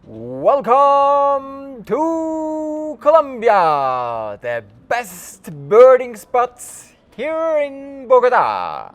Welcome to Colombia, the best birding spots here in Bogota.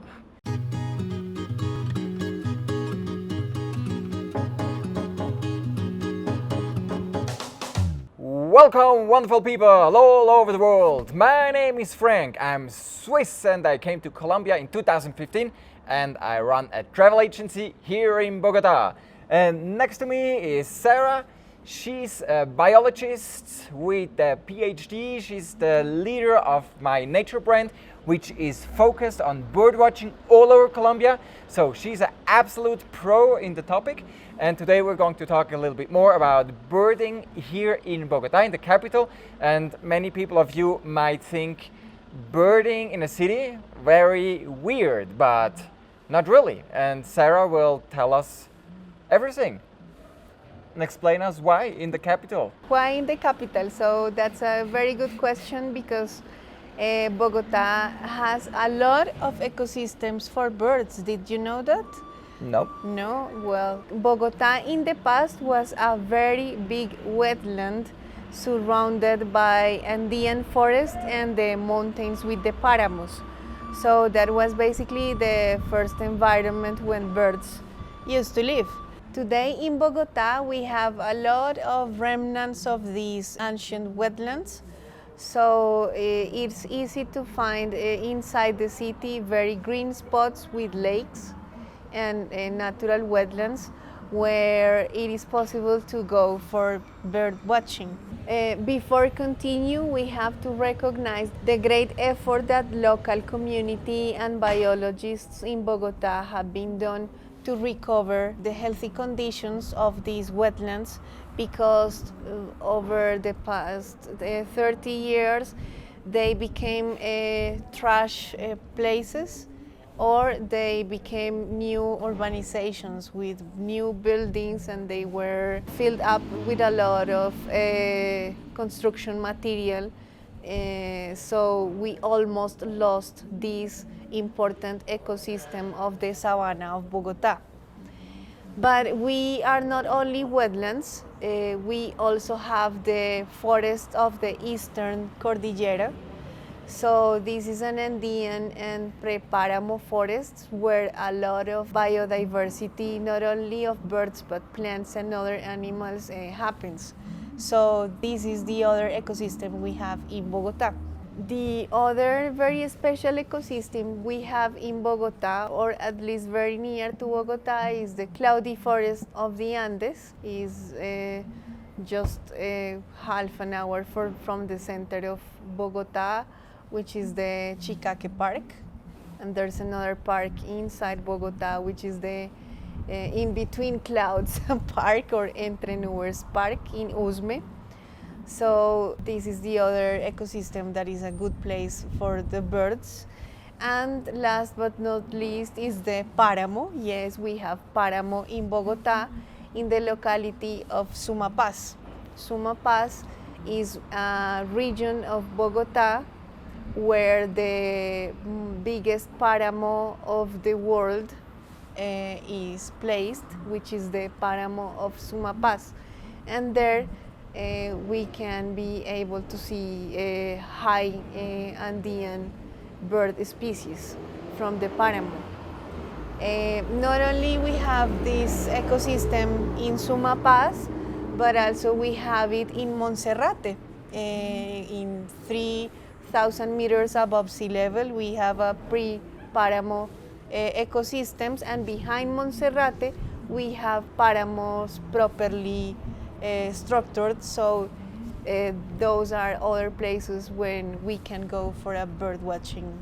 Welcome, wonderful people all over the world. My name is Frank. I'm Swiss and I came to Colombia in 2015 and I run a travel agency here in Bogota. And next to me is Sarah. She's a biologist with a PhD. She's the leader of my nature brand, which is focused on birdwatching all over Colombia. So she's an absolute pro in the topic. And today we're going to talk a little bit more about birding here in Bogota, in the capital. And many people of you might think birding in a city very weird, but not really. And Sarah will tell us everything and explain us why in the capital. Why in the capital? So that's a very good question because Bogota has a lot of ecosystems for birds. Did you know that? Nope. No? Well, Bogota in the past was a very big wetland surrounded by Andean forest and the mountains with the páramos. So that was basically the first environment when birds used to live. Today in Bogota we have a lot of remnants of these ancient wetlands. So it's easy to find inside the city very green spots with lakes and natural wetlands where it is possible to go for bird watching. Before continue, we have to recognize the great effort that local community and biologists in Bogota have been done to recover the healthy conditions of these wetlands because over the past 30 years they became trash places or they became new urbanizations with new buildings and they were filled up with a lot of construction material. So we almost lost this important ecosystem of the savanna of Bogota. But we are not only wetlands, we also have the forest of the Eastern Cordillera. So this is an Andean and pre-páramo forest where a lot of biodiversity, not only of birds but plants and other animals happens. So this is the other ecosystem we have in Bogota. The other very special ecosystem we have in Bogota, or at least very near to Bogota, is the cloudy forest of the Andes. Is just half an hour from the center of Bogota, which is the Chicaque Park. And there's another park inside Bogota, which is the In Between Clouds Park or Entre Nubes Park in Usme. So this is the other ecosystem that is a good place for the birds. And last but not least is the páramo. Yes, we have páramo in Bogota in the locality of Sumapaz. Sumapaz is a region of Bogota where the biggest páramo of the world is placed, which is the páramo of Sumapaz. And there we can be able to see high Andean bird species from the páramo. Not only we have this ecosystem in Sumapaz, but also we have it in Monserrate. In 3,000 meters above sea level, we have a pre-páramo ecosystems, and behind Monserrate we have páramos properly structured, so those are other places when we can go for a bird watching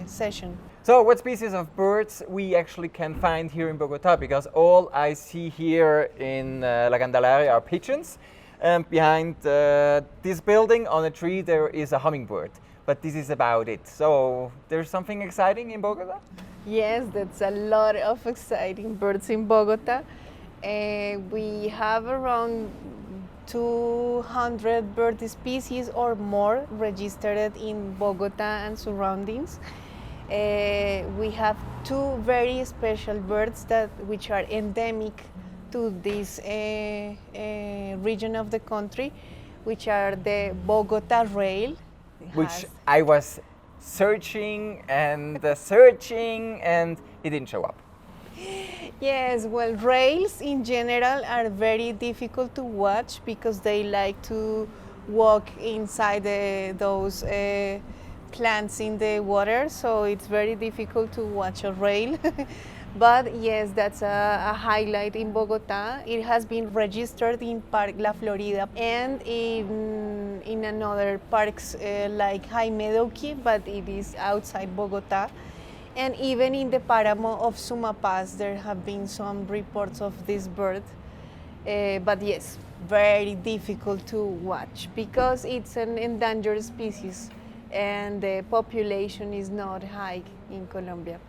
session. So what species of birds we actually can find here in Bogota? Because all I see here in La Candelaria are pigeons, and behind this building on a tree there is a hummingbird. But this is about it. So there's something exciting in Bogota? Yes, that's a lot of exciting birds in Bogota. We have around 200 bird species or more registered in Bogota and surroundings. We have two very special birds which are endemic to this region of the country, which are the Bogota rail. Which I was searching and searching, and it didn't show up. Yes, well, rails in general are very difficult to watch because they like to walk inside those plants in the water, so it's very difficult to watch a rail. But yes, that's a highlight in Bogota. It has been registered in Park La Florida and in another parks like Jaime Duque, but it is outside Bogota. And even in the Páramo of Sumapaz, there have been some reports of this bird. But yes, very difficult to watch because it's an endangered species and the population is not high in Colombia.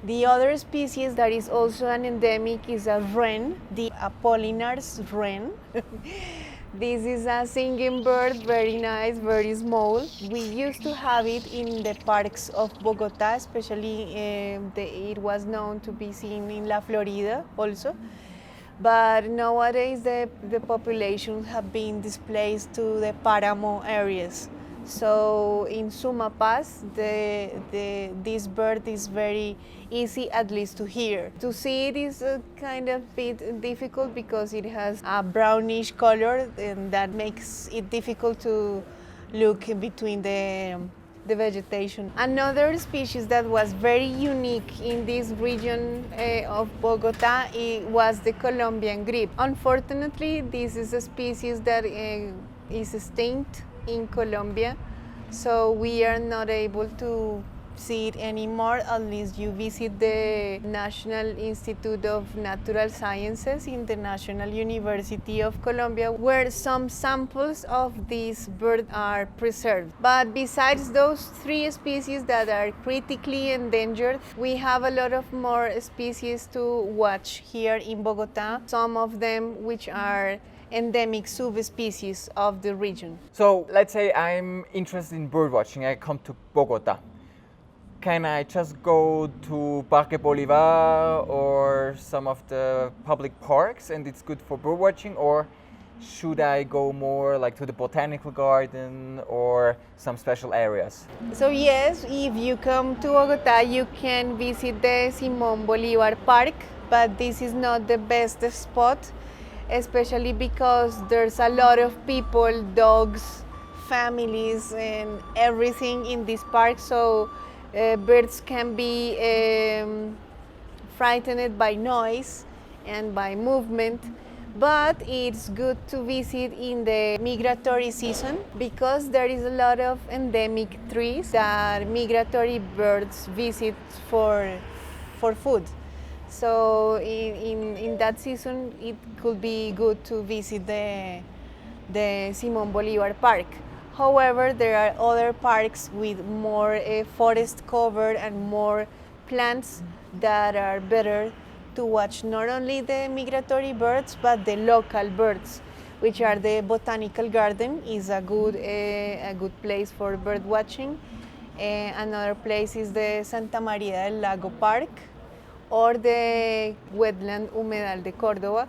The other species that is also an endemic is a wren, the Apollinar's wren. This is a singing bird, very nice, very small. We used to have it in the parks of Bogota, especially it was known to be seen in La Florida also. But nowadays the population have been displaced to the Páramo areas. So in Sumapaz, this bird is very easy, at least to hear. To see it is kind of bit difficult because it has a brownish color, and that makes it difficult to look between the vegetation. Another species that was very unique in this region of Bogota was the Colombian grebe. Unfortunately, this is a species that is extinct in Colombia, so we are not able to see it anymore unless you visit the National Institute of Natural Sciences in the National University of Colombia, where some samples of this bird are preserved. But besides those three species that are critically endangered, we have a lot of more species to watch here in Bogota, some of them which are endemic subspecies of the region. So let's say I'm interested in birdwatching. I come to Bogota. Can I just go to Parque Bolivar or some of the public parks and it's good for birdwatching, or should I go more like to the botanical garden or some special areas? So yes, if you come to Bogota, you can visit the Simón Bolívar Park, but this is not the best spot, especially because there's a lot of people, dogs, families, and everything in this park. So birds can be frightened by noise and by movement, but it's good to visit in the migratory season because there is a lot of endemic trees that migratory birds visit for food. So in that season, it could be good to visit the Simón Bolívar Park. However, there are other parks with more forest cover and more plants that are better to watch not only the migratory birds but the local birds, which are the botanical garden is a good place for bird watching. Another place is the Santa María del Lago Park or the wetland Humedal de Córdoba.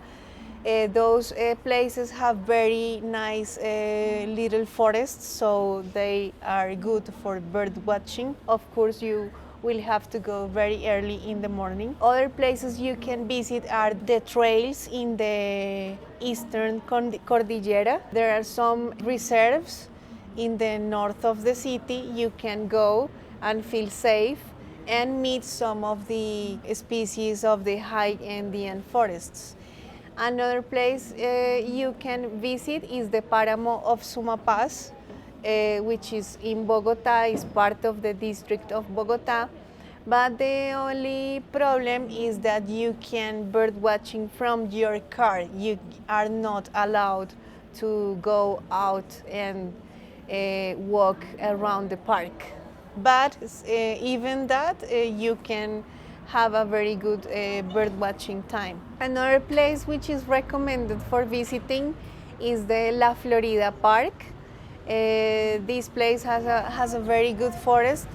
Those places have very nice little forests, so they are good for bird watching. Of course, you will have to go very early in the morning. Other places you can visit are the trails in the eastern Cordillera. There are some reserves in the north of the city. You can go and feel safe and meet some of the species of the high Andean forests. Another place you can visit is the Páramo of Sumapaz, which is in Bogota, is part of the district of Bogota. But the only problem is that you can bird watching from your car. You are not allowed to go out and walk around the park. But even that, you can have a very good bird watching time. Another place which is recommended for visiting is the La Florida Park. This place has a very good forest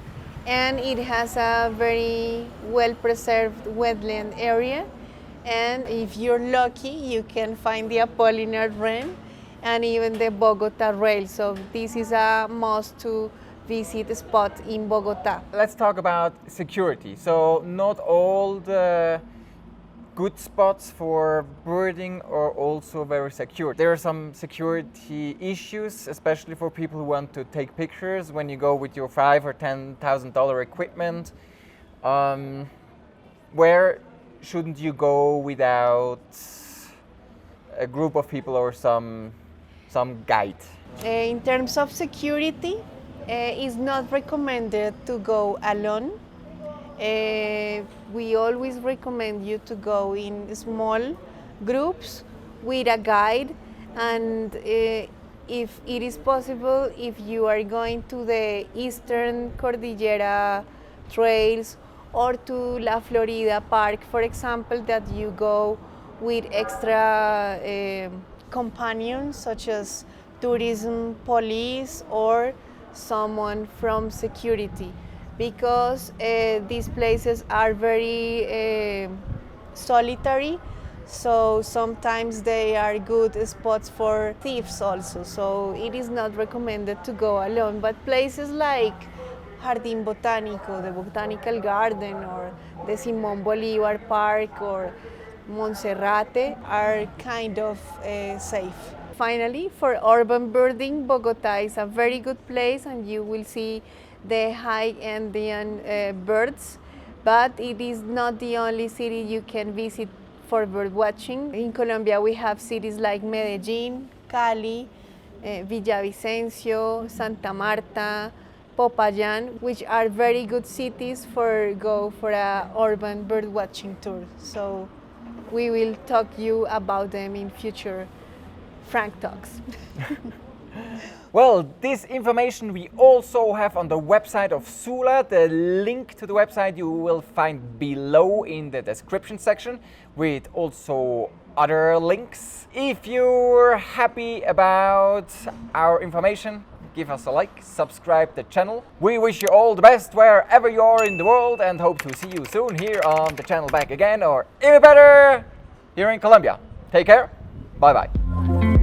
and it has a very well preserved wetland area. And if you're lucky, you can find the Apollinaire Wren and even the Bogota Rail. So this is a must to visit spot in Bogota. Let's talk about security. So not all the good spots for birding are also very secure. There are some security issues, especially for people who want to take pictures when you go with your $5,000 or $10,000 equipment. Where shouldn't you go without a group of people or some guide? In terms of security, it's not recommended to go alone. We always recommend you to go in small groups with a guide, and if it is possible, if you are going to the Eastern Cordillera trails or to La Florida Park, for example, that you go with extra companions such as tourism police or someone from security, because these places are very solitary, so sometimes they are good spots for thieves also, so it is not recommended to go alone. But places like Jardín Botánico, the Botanical Garden, or the Simón Bolívar Park or Monserrate are kind of safe. Finally, for urban birding, Bogotá is a very good place and you will see the high-endian birds, but it is not the only city you can visit for bird watching. In Colombia, we have cities like Medellín, Cali, Villavicencio, Santa Marta, Popayán, which are very good cities for a urban bird watching tour. So we will talk you about them in future Frank Talks. Well, this information we also have on the website of Sula. The link to the website you will find below in the description section, with also other links. If you're happy about our information, give us a like, subscribe the channel. We wish you all the best wherever you are in the world and hope to see you soon here on the channel back again, or even better, here in Colombia. Take care. Bye bye.